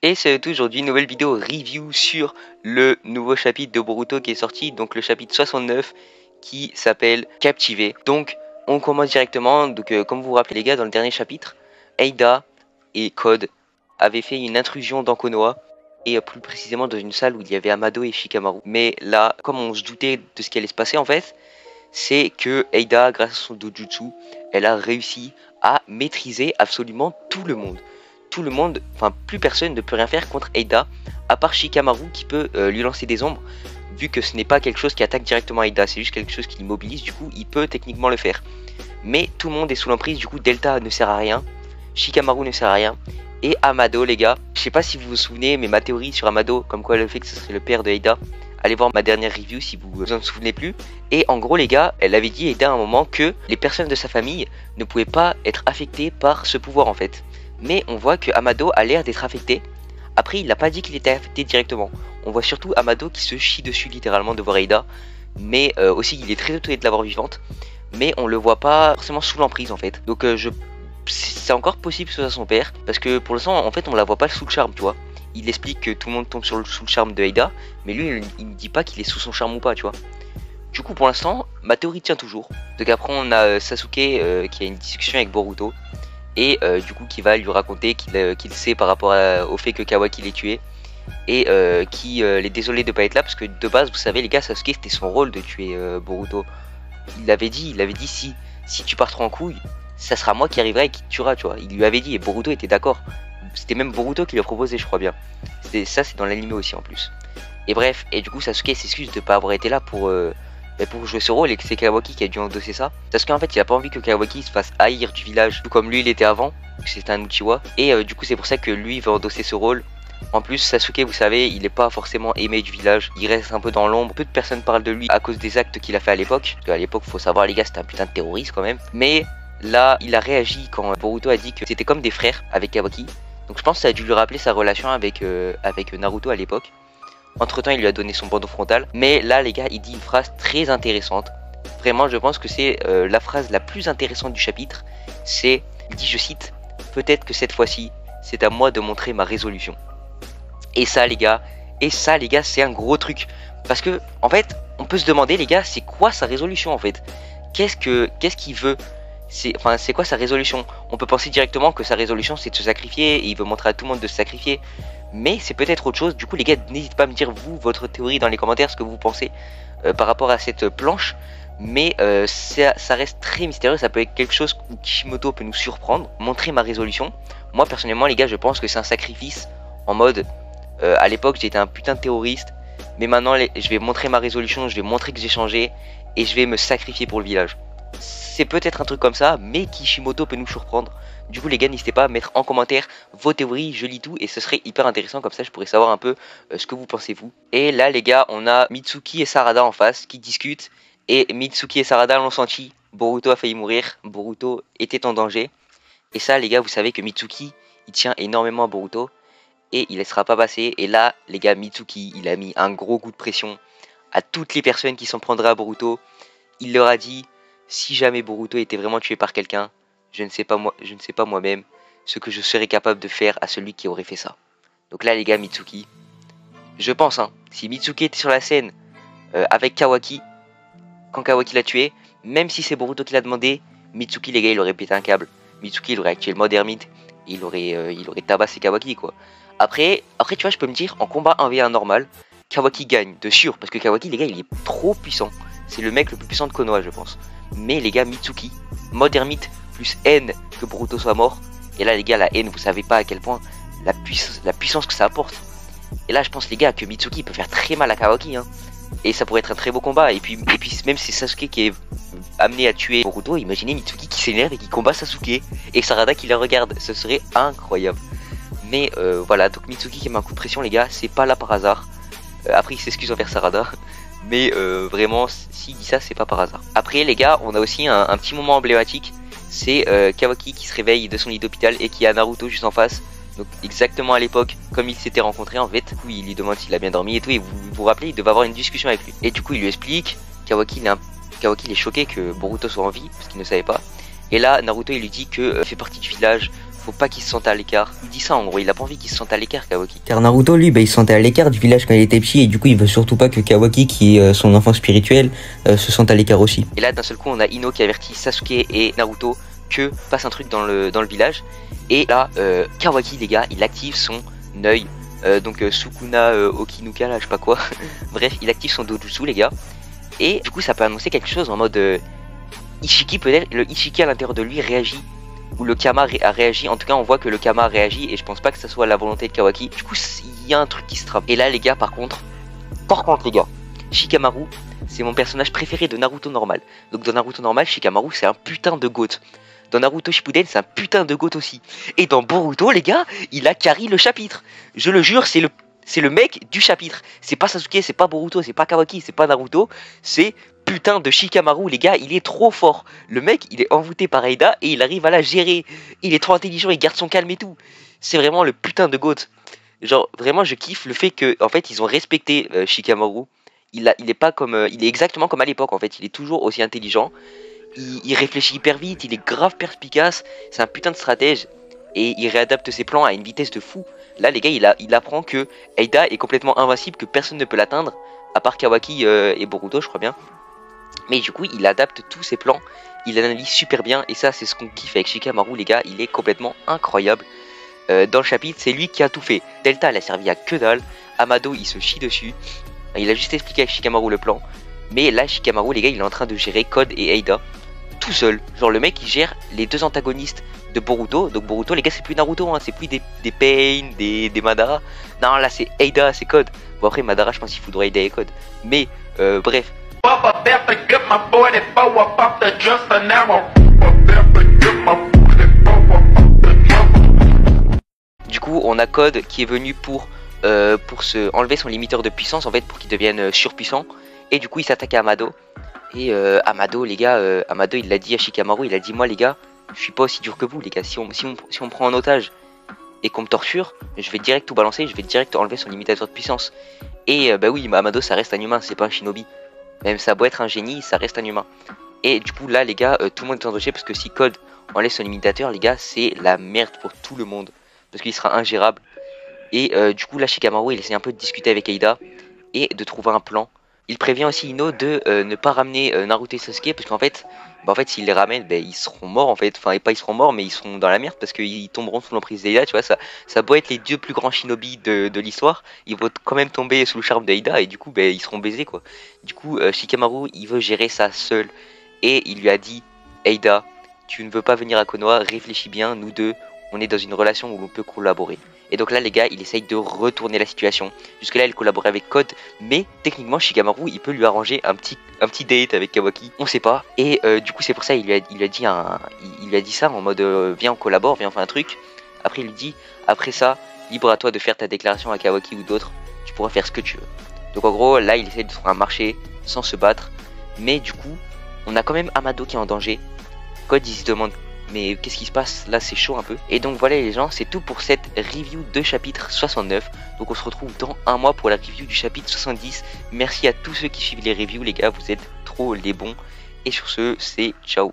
Et c'est aujourd'hui une nouvelle vidéo review sur le nouveau chapitre de Boruto qui est sorti, donc le chapitre 69 qui s'appelle Captivé. Donc on commence directement, donc comme vous vous rappelez les gars, dans le dernier chapitre, Eida et Code avaient fait une intrusion dans Konoha, et plus précisément dans une salle où il y avait Amado et Shikamaru. Mais là, comme on se doutait de ce qui allait se passer en fait, c'est que Eida, grâce à son dojutsu, elle a réussi à maîtriser absolument tout le monde. Tout le monde, enfin plus personne ne peut rien faire contre Eida, à part Shikamaru qui peut lui lancer des ombres, vu que ce n'est pas quelque chose qui attaque directement Eida, c'est juste quelque chose qui l'immobilise, du coup il peut techniquement le faire. Mais tout le monde est sous l'emprise, du coup Delta ne sert à rien, Shikamaru ne sert à rien, et Amado les gars, je sais pas si vous vous souvenez, mais ma théorie sur Amado, comme quoi le fait que ce serait le père de Eida, allez voir ma dernière review si vous vous en souvenez plus. Et en gros les gars, elle avait dit Eida à un moment que les personnes de sa famille ne pouvaient pas être affectées par ce pouvoir en fait. Mais on voit que Amado a l'air d'être affecté. Après il n'a pas dit qu'il était affecté directement. On voit surtout Amado qui se chie dessus littéralement de voir Eida. Mais aussi il est très étonné de la voir vivante. Mais on le voit pas forcément sous l'emprise en fait. Donc c'est encore possible que ce soit son père. Parce que pour l'instant en fait on la voit pas sous le charme tu vois. Il explique que tout le monde tombe sous le charme de Eida, mais lui il ne dit pas qu'il est sous son charme ou pas, tu vois. Du coup pour l'instant, ma théorie tient toujours. Donc après on a Sasuke qui a une discussion avec Boruto, et du coup qui va lui raconter qu'il sait par rapport au fait que Kawaki l'ait tué, et qu'il est désolé de pas être là, parce que de base vous savez les gars, Sasuke c'était son rôle de tuer Boruto. Il avait dit si tu pars trop en couille, ça sera moi qui arriverai et qui te tuera, tu vois. Il lui avait dit et Boruto était d'accord. C'était même Boruto qui lui a proposé, je crois bien. Ça, c'est dans l'anime aussi en plus. Et bref, et du coup, Sasuke s'excuse de pas avoir été là pour jouer ce rôle, et que c'est Kawaki qui a dû endosser ça. Sasuke, en fait, il a pas envie que Kawaki se fasse haïr du village, tout comme lui il était avant, que c'était un Uchiwa. Et du coup, c'est pour ça que lui veut endosser ce rôle. En plus, Sasuke, vous savez, il est pas forcément aimé du village. Il reste un peu dans l'ombre. Peu de personnes parlent de lui à cause des actes qu'il a fait à l'époque. Parce qu'à l'époque, faut savoir, les gars, c'était un putain de terroriste quand même. Mais là, il a réagi quand Boruto a dit que c'était comme des frères avec Kawaki. Donc je pense que ça a dû lui rappeler sa relation avec Naruto à l'époque. Entre temps il lui a donné son bandeau frontal. Mais là les gars il dit une phrase très intéressante. Vraiment je pense que c'est la phrase la plus intéressante du chapitre. Il dit, je cite, peut-être que cette fois-ci c'est à moi de montrer ma résolution. Et ça les gars c'est un gros truc. Parce que en fait on peut se demander les gars, c'est quoi sa résolution en fait? Qu'est-ce qu'il veut? C'est quoi sa résolution? On peut penser directement que sa résolution c'est de se sacrifier, et il veut montrer à tout le monde de se sacrifier. Mais c'est peut-être autre chose. Du coup les gars, n'hésitez pas à me dire vous, votre théorie dans les commentaires, ce que vous pensez par rapport à cette planche. Mais ça reste très mystérieux, ça peut être quelque chose où Kishimoto peut nous surprendre. Montrer ma résolution. Moi personnellement les gars, je pense que c'est un sacrifice en mode à l'époque j'étais un putain de terroriste, mais maintenant je vais montrer ma résolution, je vais montrer que j'ai changé, et je vais me sacrifier pour le village. C'est peut-être un truc comme ça, mais Kishimoto peut nous surprendre. Du coup les gars, n'hésitez pas à mettre en commentaire vos théories, je lis tout, et ce serait hyper intéressant, comme ça je pourrais savoir un peu ce que vous pensez vous. Et là les gars, on a Mitsuki et Sarada en face qui discutent, et Mitsuki et Sarada l'ont senti, Boruto a failli mourir, Boruto était en danger. Et ça les gars, vous savez que Mitsuki, il tient énormément à Boruto, et il ne laissera pas passer. Et là les gars, Mitsuki, il a mis un gros coup de pression à toutes les personnes qui s'en prendraient à Boruto. Il leur a dit, si jamais Boruto était vraiment tué par quelqu'un, je ne sais pas moi-même ce que je serais capable de faire à celui qui aurait fait ça. Donc là les gars, Mitsuki, je pense si Mitsuki était sur la scène avec Kawaki, quand Kawaki l'a tué, même si c'est Boruto qui l'a demandé, Mitsuki les gars il aurait pété un câble. Mitsuki il aurait activé le mode ermite, il aurait tabassé Kawaki quoi. Après tu vois, je peux me dire en combat 1v1 normal, Kawaki gagne de sûr, parce que Kawaki les gars il est trop puissant. C'est le mec le plus puissant de Konoha je pense. Mais les gars, Mitsuki, mode ermite plus haine que Boruto soit mort. Et là les gars, la haine, vous savez pas à quel point la puissance que ça apporte. Et là je pense les gars que Mitsuki peut faire très mal à Kawaki Et ça pourrait être un très beau combat. Et puis même si c'est Sasuke qui est amené à tuer Boruto, imaginez Mitsuki qui s'énerve et qui combat Sasuke, et Sarada qui la regarde, ce serait incroyable. Mais voilà, donc Mitsuki qui met un coup de pression les gars, c'est pas là par hasard. Après il s'excuse envers Sarada, mais vraiment s'il dit ça c'est pas par hasard. Après les gars, on a aussi un petit moment emblématique. C'est Kawaki qui se réveille de son lit d'hôpital et qui a Naruto juste en face. Donc exactement à l'époque comme ils s'étaient rencontrés en fait. Oui, il lui demande s'il a bien dormi et tout, et vous vous rappelez, il devait avoir une discussion avec lui. Et du coup il lui explique, Kawaki il est choqué que Boruto soit en vie, parce qu'il ne savait pas. Et là Naruto il lui dit que fait partie du village, faut pas qu'il se sente à l'écart. Il dit ça en gros, il a pas envie qu'il se sente à l'écart, Kawaki. Car Naruto, lui, il se sentait à l'écart du village quand il était petit et du coup, il veut surtout pas que Kawaki, qui est son enfant spirituel, se sente à l'écart aussi. Et là, d'un seul coup, on a Ino qui avertit Sasuke et Naruto que passe un truc dans le village. Et là, Kawaki, les gars, il active son œil. Donc Sukuna Okinuka, là, je sais pas quoi. Bref, il active son dojutsu, les gars. Et du coup, ça peut annoncer quelque chose en mode Ishiki, peut-être, le Ishiki à l'intérieur de lui réagit. Ou le Kama a réagi. En tout cas, on voit que le Kama a réagi. Et je pense pas que ça soit la volonté de Kawaki. Du coup, il y a un truc qui se trame. Et là, les gars, par contre, les gars, Shikamaru, c'est mon personnage préféré de Naruto normal. Donc dans Naruto normal, Shikamaru, c'est un putain de GOAT. Dans Naruto Shippuden, c'est un putain de GOAT aussi. Et dans Boruto, les gars, il a carry le chapitre. Je le jure, c'est le mec du chapitre. C'est pas Sasuke, c'est pas Boruto, c'est pas Kawaki, c'est pas Naruto. C'est putain de Shikamaru, les gars, il est trop fort. Le mec, il est envoûté par Aida et il arrive à la gérer. Il est trop intelligent, il garde son calme et tout. C'est vraiment le putain de GOAT. Genre, vraiment, je kiffe le fait que, en fait, ils ont respecté Shikamaru. Il est pas comme, il est exactement comme à l'époque, en fait. Il est toujours aussi intelligent. Il réfléchit hyper vite, il est grave perspicace, c'est un putain de stratège et il réadapte ses plans à une vitesse de fou. Là les gars, il apprend que Aida est complètement invincible, que personne ne peut l'atteindre, à part Kawaki et Boruto je crois bien. Mais du coup il adapte tous ses plans, il analyse super bien et ça c'est ce qu'on kiffe avec Shikamaru les gars, il est complètement incroyable. Dans le chapitre c'est lui qui a tout fait, Delta elle a servi à que dalle, Amado il se chie dessus, il a juste expliqué avec Shikamaru le plan. Mais là Shikamaru les gars il est en train de gérer Code et Aida tout seul. Genre le mec il gère les deux antagonistes de Boruto. Donc Boruto les gars c'est plus Naruto hein, c'est plus des Pain, des Madara. Non là c'est Aida, c'est Code. Bon après Madara je pense qu'il faudrait Aida et Code. Mais bref. Du coup on a Code qui est venu pour enlever son limiteur de puissance en fait pour qu'il devienne surpuissant. Et du coup il s'attaque à Amado. Et Amado les gars, Amado il l'a dit à Shikamaru, il a dit moi les gars, je suis pas aussi dur que vous les gars, si on me prend en otage et qu'on me torture, je vais direct tout balancer, je vais direct enlever son limitateur de puissance. Et bah oui, Amado ça reste un humain, c'est pas un shinobi. Même ça doit être un génie, ça reste un humain. Et du coup là les gars, tout le monde est en danger parce que si Code enlève son limitateur les gars, c'est la merde pour tout le monde. Parce qu'il sera ingérable. Et du coup là Shikamaru il essaie un peu de discuter avec Aida et de trouver un plan. Il prévient aussi Ino de ne pas ramener Naruto et Sasuke parce qu'en fait, s'ils les ramènent, ils seront morts en fait. Enfin, pas ils seront morts, mais ils seront dans la merde parce qu'ils tomberont sous l'emprise d'Aida. Tu vois, ça doit être les deux plus grands shinobi de l'histoire. Ils vont quand même tomber sous le charme d'Aida et du coup, ils seront baisés quoi. Du coup, Shikamaru, il veut gérer ça seul et il lui a dit, Aida, tu ne veux pas venir à Konoha, réfléchis bien, nous deux, on est dans une relation où on peut collaborer. Et donc là les gars il essaye de retourner la situation. Jusque là il collaborait avec Code. Mais techniquement Shikamaru il peut lui arranger un petit date avec Kawaki. On sait pas. Et du coup c'est pour ça il lui a dit ça en mode viens on collabore, viens on fait un truc. Après il lui dit après ça libre à toi de faire ta déclaration à Kawaki ou d'autres. Tu pourras faire ce que tu veux. Donc en gros là il essaye de trouver un marché sans se battre. Mais du coup on a quand même Amado qui est en danger. Code il se demande mais qu'est-ce qui se passe là, c'est chaud un peu. Et donc voilà les gens, c'est tout pour cette review de chapitre 69. Donc on se retrouve dans un mois pour la review du chapitre 70. Merci à tous ceux qui suivent les reviews les gars, vous êtes trop les bons. Et sur ce, c'est ciao.